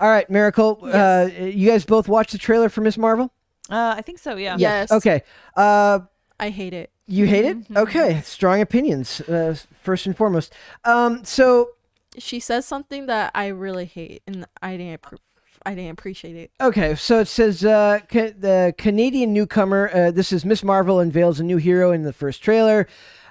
All right, Miracle. Yes. You guys both watched the trailer for Miss Marvel? I think so, yeah. Yes. Okay. I hate it. You hate it? Okay. Strong opinions, first and foremost. So She says something that I really hate, and I didn't appreciate it. okay, so it says the Canadian newcomer. This is Miss Marvel unveils a new hero in the first trailer.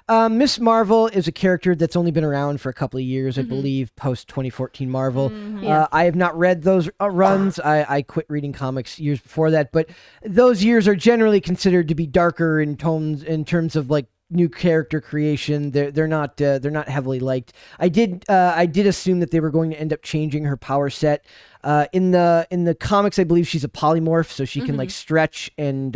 Miss Marvel is a character that's only been around for a couple of years, I believe, post 2014 Marvel. Yeah. I have not read those runs. I quit reading comics years before that, but those years are generally considered to be darker in tones in terms of like new character creation. They're not heavily liked. I did assume that they were going to end up changing her power set. In the comics, I believe she's a polymorph, so she can like stretch and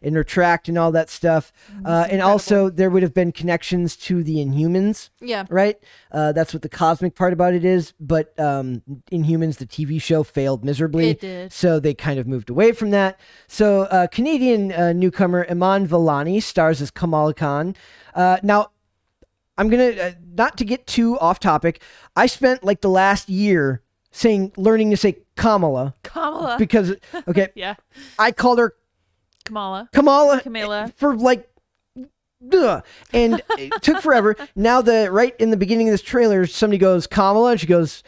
retract and all that stuff. And also there would have been connections to the Inhumans. Yeah. Right. That's what the cosmic part about it is. But Inhumans, the TV show, failed miserably. It did. So they kind of moved away from that. So Canadian newcomer Iman Vellani stars as Kamala Khan. Now, I'm gonna not to get too off topic. I spent like the last year learning to say Kamala because okay, Yeah. I called her Kamala. Kamala for like and it took forever. Now right in the beginning of this trailer, somebody goes Kamala and she goes,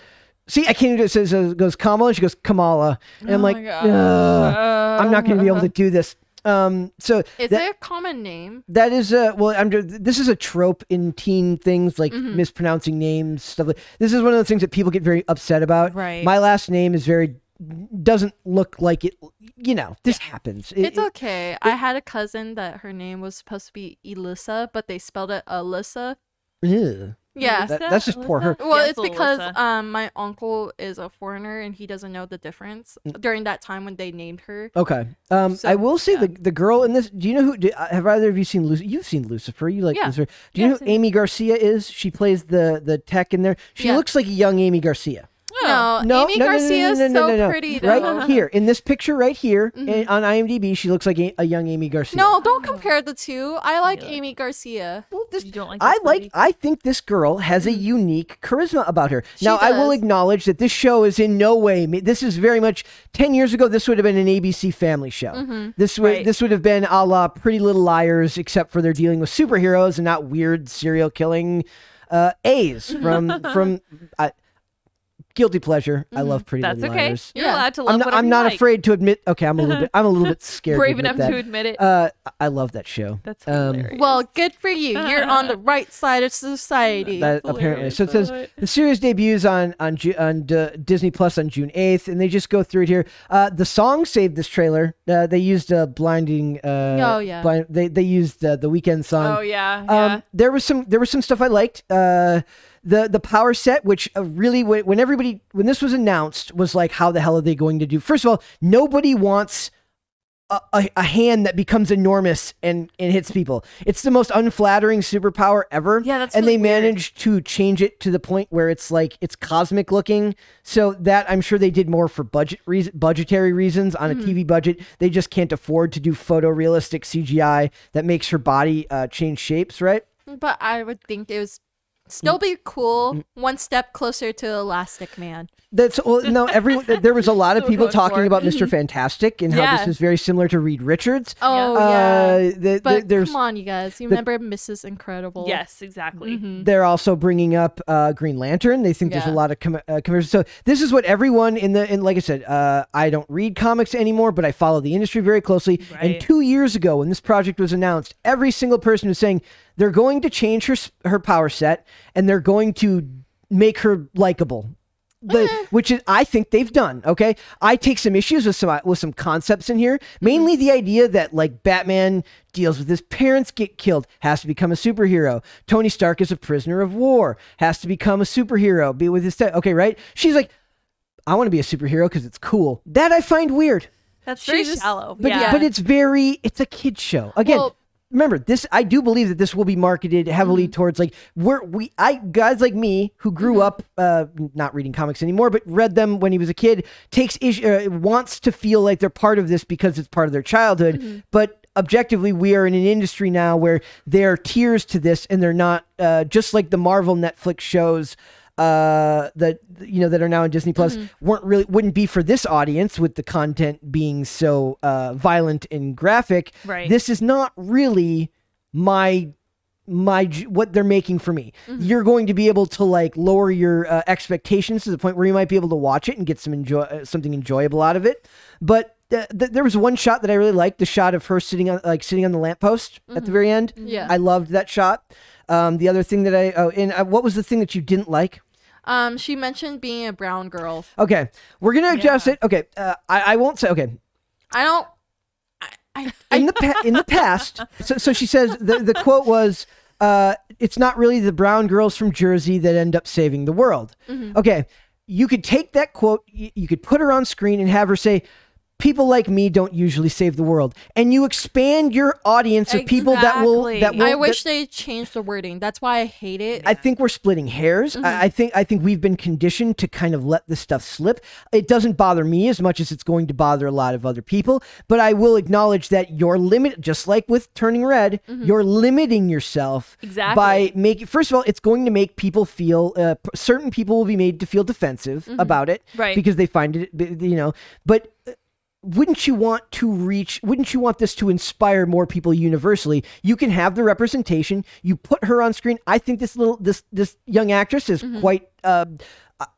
see, I can't even do it. Says goes Kamala and she goes Kamala, and I'm like, I'm not gonna be able to do this. So is there a common name? That is this is a trope in teen things like mispronouncing names, stuff like this is one of the things that people get very upset about. Right. My last name is doesn't look like it, this happens. It's okay. I had a cousin that her name was supposed to be Elissa, but they spelled it Alyssa. Ew. Yeah. That's just poor her. Well, Yes, it's because Alyssa. my uncle is a foreigner and he doesn't know the difference during that time when they named her. Okay. I will say the girl in this. Do you know who? Have either of you seen Lucifer? You've seen Lucifer. You like Lucifer? Do you know who Amy Garcia is? She plays the tech in there. She looks like a young Amy Garcia. No, Amy Garcia is so pretty though. Right here in this picture, right here on IMDb, she looks like a young Amy Garcia. No, don't compare the two. I like Amy Garcia. Well, You don't like I think this girl has a unique charisma about her. She now, I will does. acknowledge that this show is in no way. This is very much 10 years ago. This would have been an ABC family show. This would have been a la Pretty Little Liars, except for they're dealing with superheroes and not weird serial killing A's from. Guilty pleasure. I love Pretty That's Little okay. Liars. You're allowed to love whatever I'm you not like. afraid to admit. Okay, I'm a little bit scared. Brave to enough admit to admit it. I love that show. That's hilarious. Well, good for you. You're on the right side of society. Apparently. So it says the series debuts on Disney Plus on June 8th, and they just go through it here. The song saved this trailer. They used blinding. They used the Weeknd song. Oh yeah. There was some stuff I liked. The power set, which really when this was announced, was like, how the hell are they going to do? First of all, nobody wants a hand that becomes enormous and hits people. It's the most unflattering superpower ever. Yeah, that's and really they weird. managed to change it to the point where it's like it's cosmic looking. So that I'm sure they did more for budgetary reasons on a TV budget. They just can't afford to do photorealistic CGI that makes her body change shapes, right? But I would think it was still be cool. One step closer to Elastic Man. There was a lot of people going talking for it. about Mr. Fantastic and how this is very similar to Reed Richards. Oh yeah. But come on, you guys. You remember Mrs. Incredible? Yes, exactly. They're also bringing up Green Lantern. They think there's a lot of commercials. So this is what everyone like I said, I don't read comics anymore, but I follow the industry very closely. Right. And 2 years ago, when this project was announced, every single person was saying they're going to change her power set and they're going to make her likable. Which is, I think they've done. Okay, I take some issues with some concepts in here. Mainly the idea that like Batman deals with his parents get killed, has to become a superhero. Tony Stark is a prisoner of war, has to become a superhero, be with his okay, right? She's like, I want to be a superhero because it's cool. That I find weird. That's very shallow. But it's a kid's show. Again, remember this. I do believe that this will be marketed heavily towards like guys like me who grew up not reading comics anymore, but read them when he was a kid. Wants to feel like they're part of this because it's part of their childhood. But objectively, we are in an industry now where there are tiers to this, and they're not just like the Marvel Netflix shows. that that are now on Disney Plus wouldn't be for this audience with the content being so violent and graphic. Right. This is not really my what they're making for me. You're going to be able to like lower your expectations to the point where you might be able to watch it and get something enjoyable out of it. But there was one shot that I really liked, the shot of her sitting on the lamppost at the very end. Yeah. I loved that shot. The other thing that what was the thing that you didn't like? She mentioned being a brown girl. Okay, we're gonna adjust it. Okay, I won't say. Okay, I don't. in the past, so she says the quote was, "It's not really the brown girls from Jersey that end up saving the world." Okay, you could take that quote, you could put her on screen and have her say, "People like me don't usually save the world," and you expand your audience of people that will. I wish they changed the wording. That's why I hate it. I think we're splitting hairs. I think we've been conditioned to kind of let this stuff slip. It doesn't bother me as much as it's going to bother a lot of other people. But I will acknowledge that you're limited, just like with Turning Red. You're limiting yourself by making. First of all, it's going to make people feel. Certain people will be made to feel defensive about it, right? Because they find it, but. Wouldn't you want this to inspire more people universally? You can have the representation. You put her on screen. I think this young actress is quite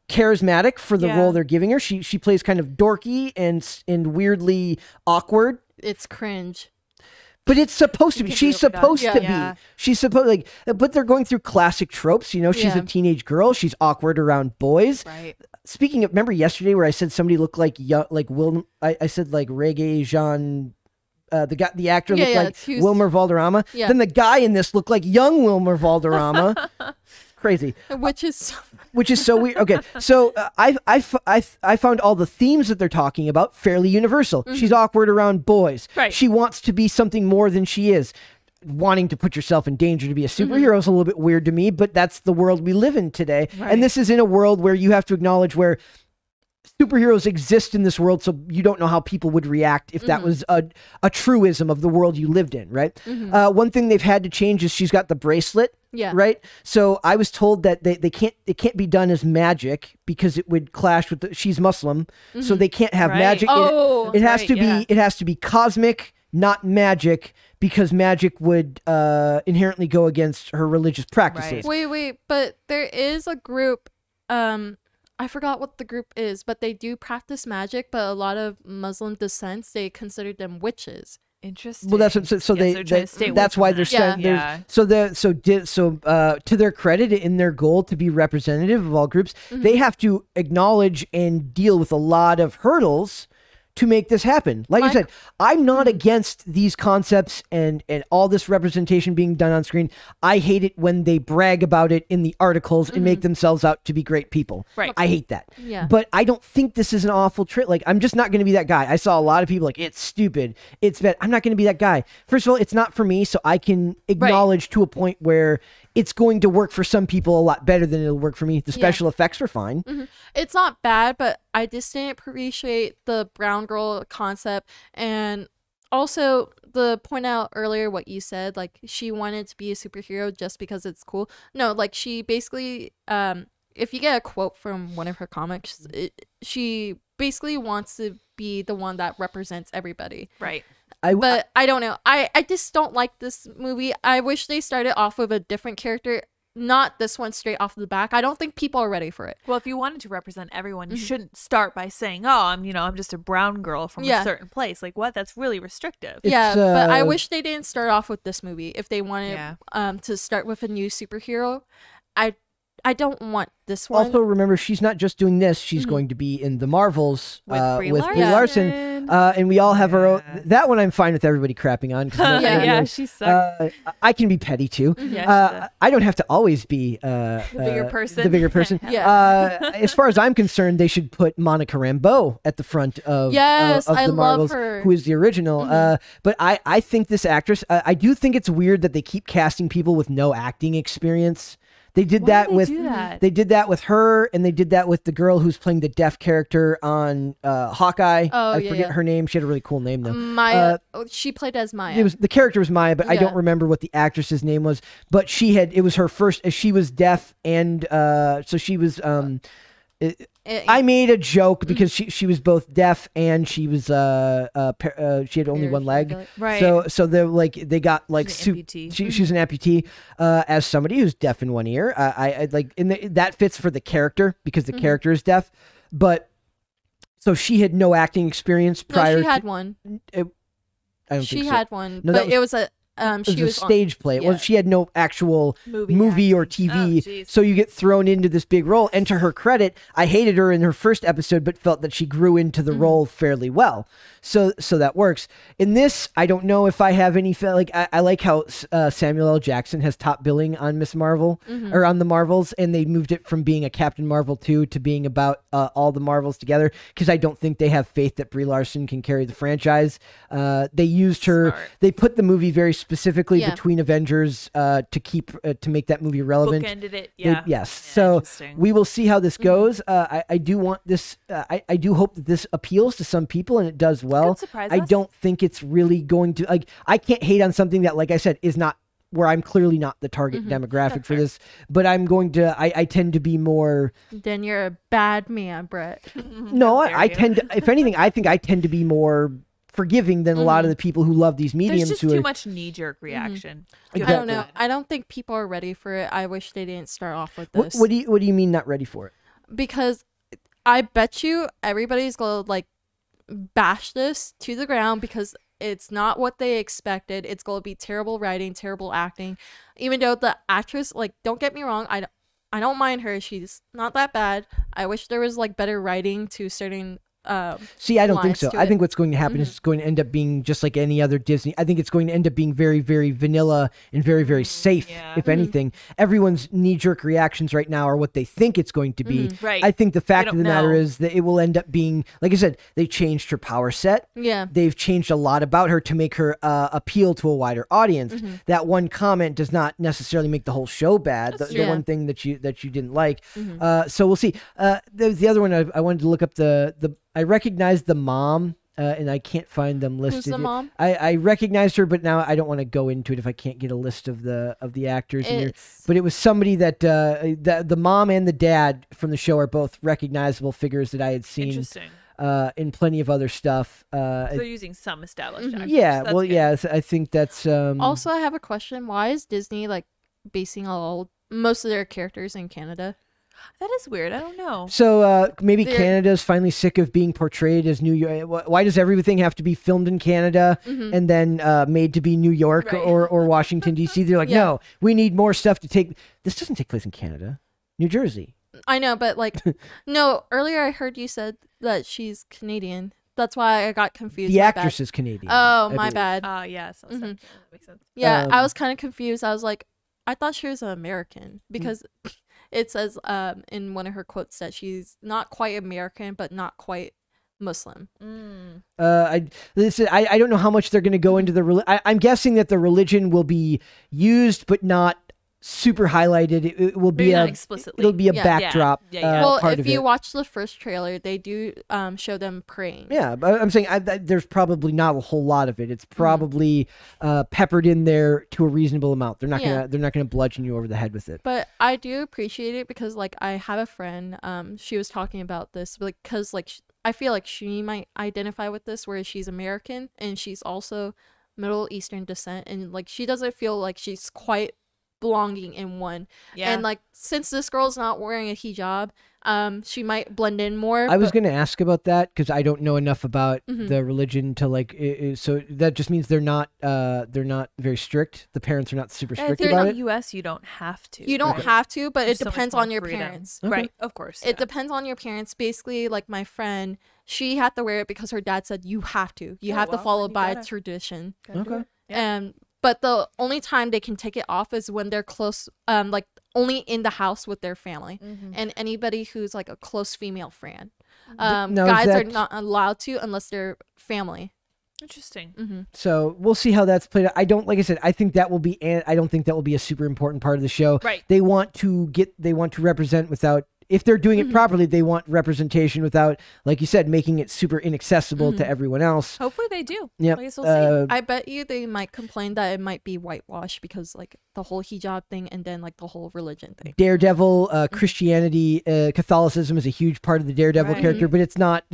charismatic for the role they're giving her. She plays kind of dorky and weirdly awkward. It's cringe. But it's supposed to be. She's supposed to be. She's supposed but they're going through classic tropes. She's a teenage girl. She's awkward around boys. Right. Speaking of, remember yesterday where I said somebody looked like Will? I said like Reggae Jean, the actor looked like Wilmer Valderrama. Yeah. Then the guy in this looked like young Wilmer Valderrama. Crazy. Which is so weird. Okay, so I found all the themes that they're talking about fairly universal. She's awkward around boys. Right. She wants to be something more than she is. Wanting to put yourself in danger to be a superhero is a little bit weird to me, but that's the world we live in today. Right. And this is in a world where you have to acknowledge where superheroes exist in this world, so you don't know how people would react if that was a truism of the world you lived in, right? One thing they've had to change is she's got the bracelet, right? So I was told that it can't be done as magic because it would clash with she's Muslim, so they can't have magic. It has to be cosmic, not magic, because magic would inherently go against her religious practices. Right. Wait, but there is a group, I forgot what the group is, but they do practice magic, but a lot of Muslim descents, they consider them witches. Interesting. Well, that's that's why they're to their credit, in their goal to be representative of all groups, they have to acknowledge and deal with a lot of hurdles to make this happen. Like I said, I'm not against these concepts and all this representation being done on screen. I hate it when they brag about it in the articles and make themselves out to be great people. Right. I hate that. Yeah. But I don't think this is an awful trick. Like, I'm just not going to be that guy. I saw a lot of people like, it's stupid, it's bad. I'm not going to be that guy. First of all, it's not for me, so I can acknowledge to a point where it's going to work for some people a lot better than it'll work for me. The special effects are fine. It's not bad, but I just didn't appreciate the brown girl concept. And also, the point out earlier what you said, like she wanted to be a superhero just because it's cool. No, like she basically, if you get a quote from one of her comics, she basically wants to be the one that represents everybody. Right. But I don't know. I just don't like this movie. I wish they started off with a different character, not this one straight off the back. I don't think people are ready for it. Well, if you wanted to represent everyone, you shouldn't start by saying, "Oh, I'm just a brown girl from a certain place." Like, what? That's really restrictive. But I wish they didn't start off with this movie. If they wanted to start with a new superhero, I don't want this one. Also, remember, she's not just doing this. She's going to be in the Marvels with Brie Larson. And we all have our own. That one I'm fine with everybody crapping on. She sucks. I can be petty too. I don't have to always be the bigger person. As far as I'm concerned, they should put Monica Rambeau at the front of the Marvels, who is the original. But I think this actress, I do think it's weird that they keep casting people with no acting experience. They did Why that did they with do that? they did that with her, and they did that with the girl who's playing the deaf character on Hawkeye. Oh, I yeah, forget yeah. her name. She had a really cool name though. Maya. She played as Maya. It was the character was Maya, but I don't Yeah. remember what the actress's name was. But it was her first. She was deaf, and so she was. I made a joke because she was both deaf and she was she had only one leg. Right. So they're like they got like She's an amputee. she's an amputee. As somebody who's deaf in one ear, I like that fits for the character because the character is deaf. But so she had no acting experience prior. No, she had one. I don't She think so. had one, No, but that it was a It was a stage play. It yeah. was, she had no actual movie or TV. Oh, jeez. So you get thrown into this big role. And to her credit, I hated her in her first episode, but felt that she grew into the role fairly well. So that works. In this, I don't know if I have any like I like how Samuel L. Jackson has top billing on Miss Marvel or on the Marvels, and they moved it from being a Captain Marvel 2 to being about all the Marvels together because I don't think they have faith that Brie Larson can carry the franchise. They used her. Smart. They put the movie very specifically Yeah. between Avengers to keep to make that movie relevant. Bookended it. They- Yeah. yes. Yeah, So interesting. we will see how this goes. I do want this. I do hope that this appeals to some people, and it does well. Could surprise I us. don't think it's really going to like. I can't hate on something that, like I said, is not where I'm clearly not the target demographic for this. But I'm going to. I tend to be more. Then you're a bad man, Brett. No, dare I you. tend to. If anything, I think I tend to be more forgiving than a lot of the people who love these mediums. There's just who too are, much knee-jerk reaction. Exactly. I don't know. I don't think people are ready for it. I wish they didn't start off with this. What do you mean not ready for it? Because I bet you everybody's gonna like bash this to the ground because it's not what they expected. It's gonna be terrible writing, terrible acting. Even though the actress, like, don't get me wrong, I don't mind her. She's not that bad. I wish there was like better writing to certain See, I don't think lines so. to I it. think what's going to happen is it's going to end up being just like any other Disney. I think it's going to end up being very, very vanilla and very, very safe, Yeah. if anything. Everyone's knee-jerk reactions right now are what they think it's going to be. Right. I think the fact of don't the matter know. is that it will end up being, like I said, they changed her power set. Yeah. They've changed a lot about her to make her appeal to a wider audience. That one comment does not necessarily make the whole show bad. The true. one thing that you didn't like. So we'll see. The other one I wanted to look up the I recognized the mom. And I can't find them listed. the mom? I recognized her, but now I don't want to go into it if I can't get a list of the actors in here. It's- But it was somebody that the mom and the dad from the show are both recognizable figures that I had seen Interesting. in plenty of other stuff. So they're using some established actors. Yeah, That's well, good. yeah, I think that's Also, I have a question. Why is Disney like basing most of their characters in Canada? That is weird. I don't know. So maybe They're- Canada's finally sick of being portrayed as New York. Why does everything have to be filmed in Canada and then made to be New York Right. or Washington D.C.? They're like, Yeah. no, we need more stuff to take. This doesn't take place in Canada, New Jersey. I know, but like, no. Earlier, I heard you said that she's Canadian. That's why I got confused. The My actress bad. is Canadian. Oh, I my believe. bad. Yeah, so that makes sense. Yeah, I Um, was kind of confused. I was like, I thought she was an American because it says in one of her quotes that she's not quite American, but not quite Muslim. I don't know how much they're going to go into the. I'm guessing that the religion will be used, but not super highlighted. It will be Maybe a not explicitly. It'll be a Yeah. backdrop. Yeah. Well, part if of you it. watch the first trailer, they do show them praying. Yeah, but I'm saying there's probably not a whole lot of it. It's probably peppered in there to a reasonable amount. They're not Yeah. gonna bludgeon you over the head with it. But I do appreciate it because, like, I have a friend. She was talking about this because, like, I feel like she might identify with this, where she's American and she's also Middle Eastern descent, and like she doesn't feel like she's quite belonging in one. Yeah. And like since this girl's not wearing a hijab, she might blend in more. I was but- going to ask about that because I don't know enough about Mm-hmm. the religion to like. So that just means they're not very strict. The parents are not super I strict think about in it. the U.S. you don't have to. You don't have to, but it There's so much depends more on your freedom. parents. Okay. Right, of course. It depends on your parents. Basically, like my friend, she had to wear it because her dad said you have to. You Oh, have to well, follow then you by gotta. tradition. Okay. And but the only time they can take it off is when they're close, like only in the house with their family, and anybody who's like a close female friend. now, is Guys are that- not allowed to unless they're family. Interesting. So we'll see how that's played out. Like I said, I think that will be, I don't think that will be a super important part of the show. Right. They want to represent without, if they're doing it properly, they want representation without, like you said, making it super inaccessible to everyone else. Hopefully they do. Yeah. I guess we'll see. I bet you they might complain that it might be whitewashed because like the whole hijab thing and then like the whole religion thing. Daredevil, Christianity, Catholicism is a huge part of the Daredevil character, but it's not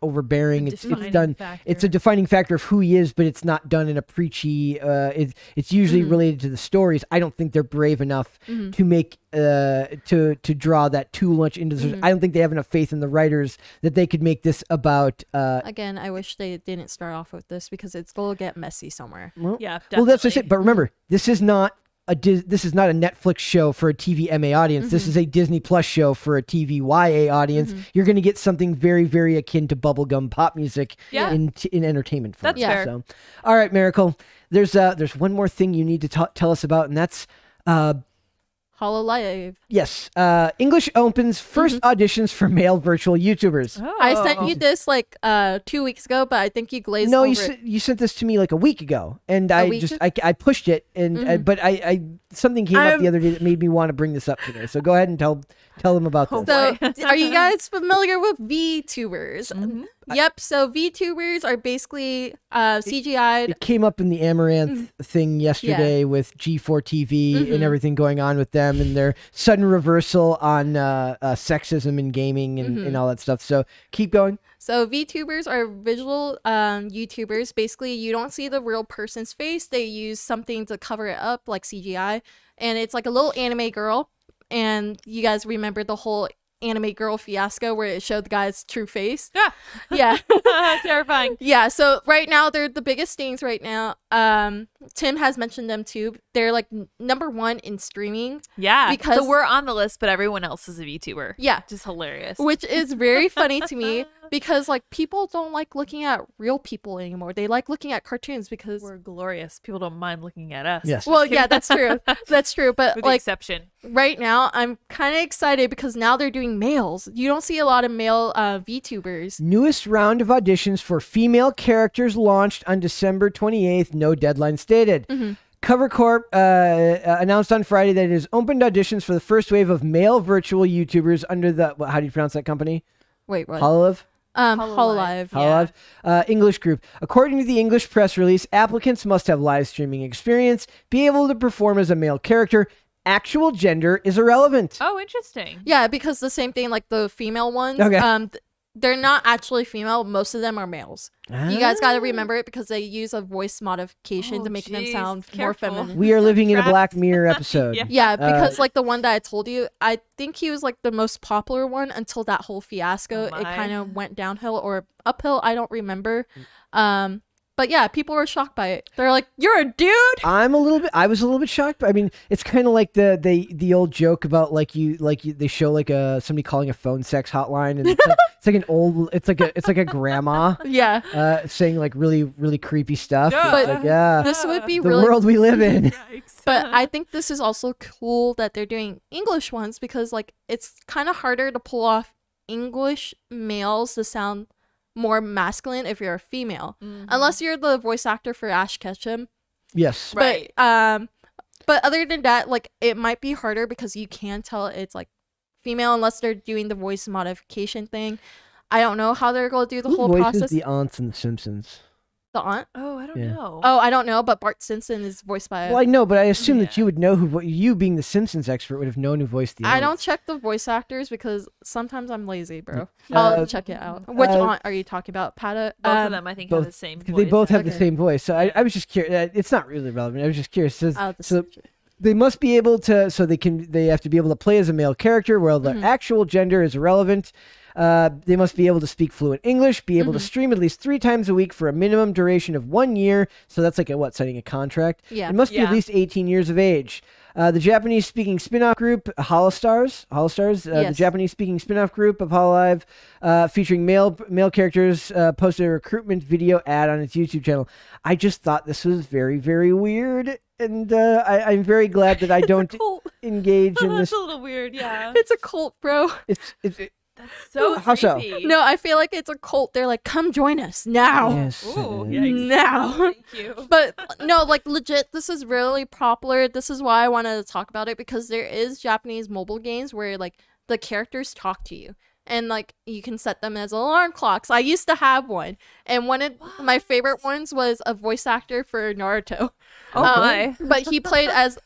overbearing. It's done. Factor. It's a defining factor of who he is, but it's not done in a preachy. It's usually related to the stories. I don't think they're brave enough to make to draw that too much into the. I don't think they have enough faith in the writers that they could make this about. Again, I wish they didn't start off with this because it's going to get messy somewhere. Well, yeah, definitely. well, that's what I said. But remember, this is not a Netflix show for a TV MA audience. This is a Disney Plus show for a TV YA audience. You're going to get something very, very akin to bubblegum pop music in entertainment form. That's fair. So, all right, Miracle. There's one more thing you need to tell us about, and that's Hololive. yes. English opens first auditions for male virtual YouTubers. Oh. I sent you this like 2 weeks ago, but I think you glazed No, over it. you sent this to me like a week ago, and I pushed it, and but I something came up the other day that made me want to bring this up today. So go ahead and tell them about this. So, are you guys familiar with VTubers? Yep. So VTubers are basically CGI'd. It came up in the Amaranth thing yesterday with G4 TV and everything going on with them and their sudden reversal on sexism in gaming and all that stuff. So keep going. So VTubers are visual YouTubers. Basically, you don't see the real person's face. They use something to cover it up, like CGI. And it's like a little anime girl. And you guys remember the whole anime girl fiasco where it showed the guy's true face? Yeah. Terrifying. Yeah, so right now they're the biggest things right now. Tim has mentioned them too. They're like number one in streaming. Yeah. Because so we're on the list, but everyone else is a VTuber. Yeah. Just hilarious. Which is very funny to me because like people don't like looking at real people anymore. They like looking at cartoons because we're glorious. People don't mind looking at us. Yes. Well, yeah, that's true. That's true. But With like exception. Right now, I'm kind of excited because now they're doing males. You don't see a lot of male VTubers. Newest round of auditions for female characters launched on December 28th. No deadline stated. Cover Corp announced on Friday that it has opened auditions for the first wave of male virtual YouTubers under the, how do you pronounce that company? Wait, what? Hololive? Hololive. Hololive. English group. According to the English press release, applicants must have live streaming experience, be able to perform as a male character. Actual gender is irrelevant. Oh, interesting. Yeah, because the same thing like the female ones. Okay. They're not actually female. Most of them are males. You guys got to remember it because they use a voice modification to make them sound more feminine. We are living in a Black Mirror episode. Yeah, because like the one that I told you, I think he was like the most popular one until that whole fiasco. It kind of went downhill or uphill. I don't remember. But yeah, people were shocked by it. They're like, "You're a dude." I was a little bit shocked. I mean, it's kind of like the old joke about they show like somebody calling a phone sex hotline, and it's like a grandma, saying like really really creepy stuff. But this would be the really world we live in. But I think this is also cool that they're doing English ones because like it's kind of harder to pull off English males to sound more masculine if you're a female, unless you're the voice actor for Ash Ketchum. Yes, right. But other than that, like it might be harder because you can tell it's like female unless they're doing the voice modification thing. I don't know how they're going to do the whole voices process. The aunts in The Simpsons. The aunt? Oh, I don't know. Oh, I don't know, but Bart Simpson is voiced by. Well, I know, but I assume that you would know you being the Simpsons expert would have known who voiced the. I don't check the voice actors because sometimes I'm lazy, bro. I'll check it out. Which aunt are you talking about, Pata? Both of them, I think, have the same voice. They both have the same voice. So I was just curious. It's not really relevant. I was just curious. So they must be able to. So they have to be able to play as a male character, where the actual gender is irrelevant. They must be able to speak fluent English, be able to stream at least 3 times a week for a minimum duration of 1 year. So that's like signing a contract. Yeah. It must be at least 18 years of age. The Japanese-speaking spin-off group, Holostars, the Japanese-speaking spin-off group of Hololive, featuring male characters, posted a recruitment video ad on its YouTube channel. I just thought this was very, very weird, and I'm very glad that I don't engage in this. It's a little weird, yeah. It's a cult, bro. That's so How so? creepy. No, I feel like it's a cult. They're like, come join us now. Yes. Ooh, yikes. Now. Thank you. But no, like legit, this is really popular. This is why I wanted to talk about it, because there is Japanese mobile games where like the characters talk to you. And like you can set them as alarm clocks. I used to have one, and one of my favorite ones was a voice actor for Naruto. Oh my. But he played as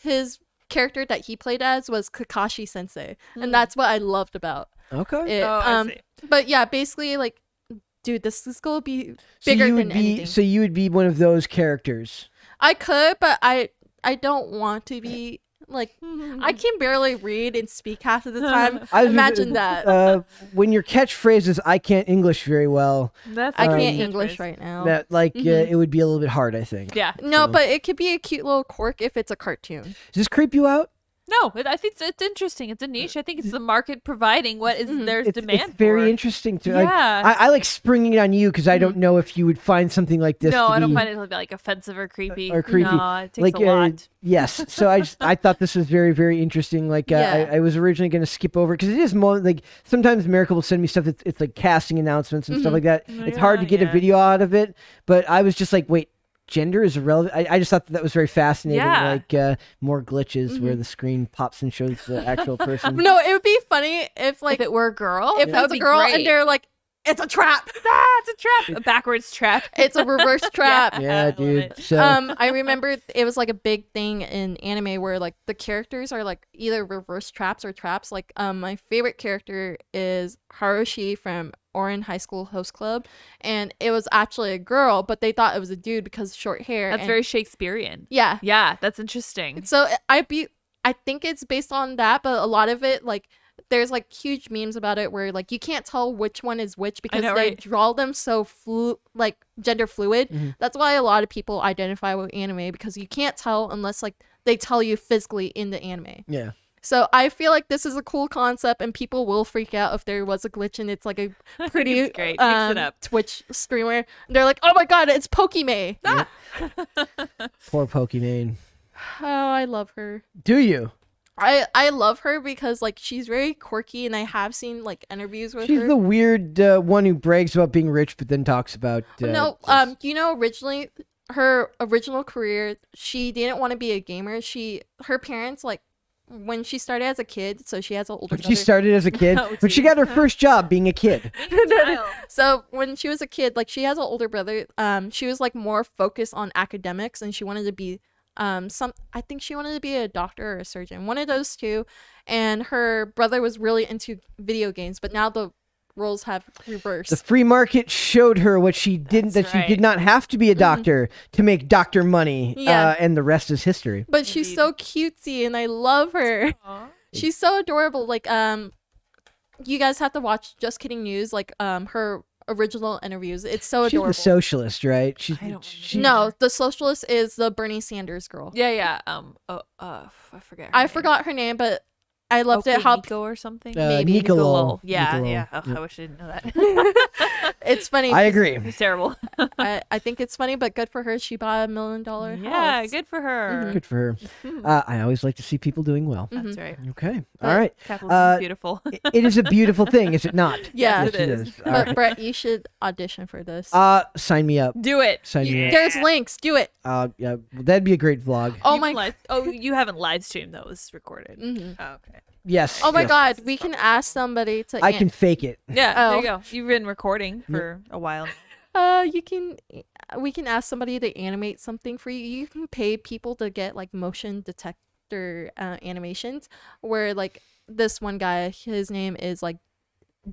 his character that he played as was Kakashi Sensei, and that's what I loved about Okay. it. Oh, I see. But yeah, basically like, dude, this is gonna be bigger than anything. So you would be one of those characters. I could, but I don't want to be. Like, I can barely read and speak half of the time. Imagine that. When your catchphrase is "I can't English very well," That's I a can't catchphrase. English right now. that it would be a little bit hard, I think. Yeah. No, So- but it could be a cute little quirk if it's a cartoon. Does this creep you out? No, I think it's interesting. It's a niche. I think it's the market providing what is there's demand It's very for. interesting to. Yeah. I like springing it on you because I don't know if you would find something like this. No, to I don't be- find it to be like offensive or creepy. Or creepy. No, it takes a lot. Yes. So I thought this was very, very interesting. Like Yeah. I was originally going to skip over because it is more like sometimes Miracle will send me stuff that's it's like casting announcements and stuff like that. It's hard to get a yeah. video out of it, but I was just like, wait, gender is irrelevant. I just thought that was very fascinating. Yeah. Like more glitches where the screen pops and shows the actual person. No, it would be funny if like If it were a girl, if that would it's a be girl great. and they're like, it's a trap. It's a trap. A backwards trap. It's a reverse trap. Yeah, I love dude. it. So I remember it was like a big thing in anime where like the characters are like either reverse traps or traps. Like my favorite character is Harushi from Orin High School Host Club, and it was actually a girl, but they thought it was a dude because of short hair. That's and- very Shakespearean. yeah. Yeah, that's interesting. So I think it's based on that, but a lot of it like there's like huge memes about it where like you can't tell which one is which because know, they right? draw them so like gender fluid. That's why a lot of people identify with anime, because you can't tell unless like they tell you physically in the anime. yeah. So I feel like this is a cool concept, and people will freak out if there was a glitch and it's like a pretty it's great. Mix it up. Twitch streamer. They're like, oh my god, it's Pokimane. Poor Pokimane. Oh, I love her. Do you? I love her because like she's very quirky, and I have seen like interviews with She's her. the weird one who brags about being rich, but then talks about. No, you know, originally her original career, she didn't want to be a gamer. Her parents like when she started as a kid, so she has an older When she brother. started as a kid, Oh, when she got her first job being a kid. So when she was a kid, like she has an older brother. She was like more focused on academics, and she wanted to be I think she wanted to be a doctor or a surgeon, one of those two. And her brother was really into video games, but now the roles have reversed. The free market showed her what she didn't, That's that she did right. not have to be a doctor to make doctor money. Yeah. And the rest is history. But she's so cutesy, and I love her. Aw. She's so adorable. Like you guys have to watch Just Kidding News, like her original interviews. It's so She's adorable. the socialist, right? She's I don't she, No, the socialist is the Bernie Sanders girl. Yeah. I forget. I forgot her name, but I loved it how Nico or something. maybe. Nicolò. Yeah. Nicolò. Oh, Yep. I wish I didn't know that. it's funny. I agree. It's terrible. I think it's funny, but good for her. She bought $1 million Yeah, house. good for her. Good for her. I always like to see people doing well. That's right. Okay. All right. Capitalism is beautiful. It is a beautiful thing, is it not? Yeah. Yes, it is. All But right. Brett, you should audition for this. Sign me up. Do it. Sign me up. There's links. Do it. Yeah, that'd be a great vlog. Oh You my. can you haven't live streamed though. It was recorded. Mhm. Oh, okay. Yes. Oh my yes. God, we can ask somebody to. I can fake it. Yeah. Oh. There you go. You've been recording for a while. You can. We can ask somebody to animate something for you. You can pay people to get like motion detector animations. Where like this one guy, his name is like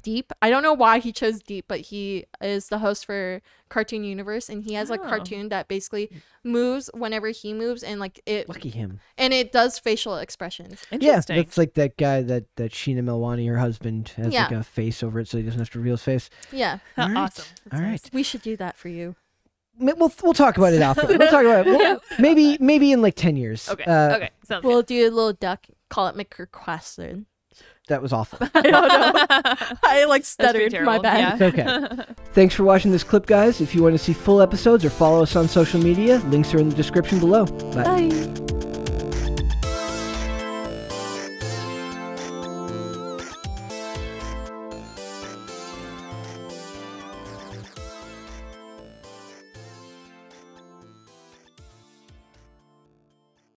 Deep. I don't know why he chose Deep, but he is the host for Cartoon Universe, and he has like Oh. cartoon that basically moves whenever he moves, and like it Lucky him. and it does facial expressions. Yeah, Interesting. that's like that guy that Sheena Melwani, her husband, has Yeah. like a face over it, so he doesn't have to reveal his face. Yeah, All right. Awesome. That's All nice. right. we should do that for you. We'll talk about it after. We'll talk about it. Maybe in like 10 years. Okay. Uh, Okay. Sounds We'll do a little duck. Call it McCrequested. That was awful. I don't know. good. I like That's pretty stuttered. My terrible. bad. Yeah. It's okay. Thanks for watching this clip, guys. If you want to see full episodes or follow us on social media, links are in the description below. Bye. Bye.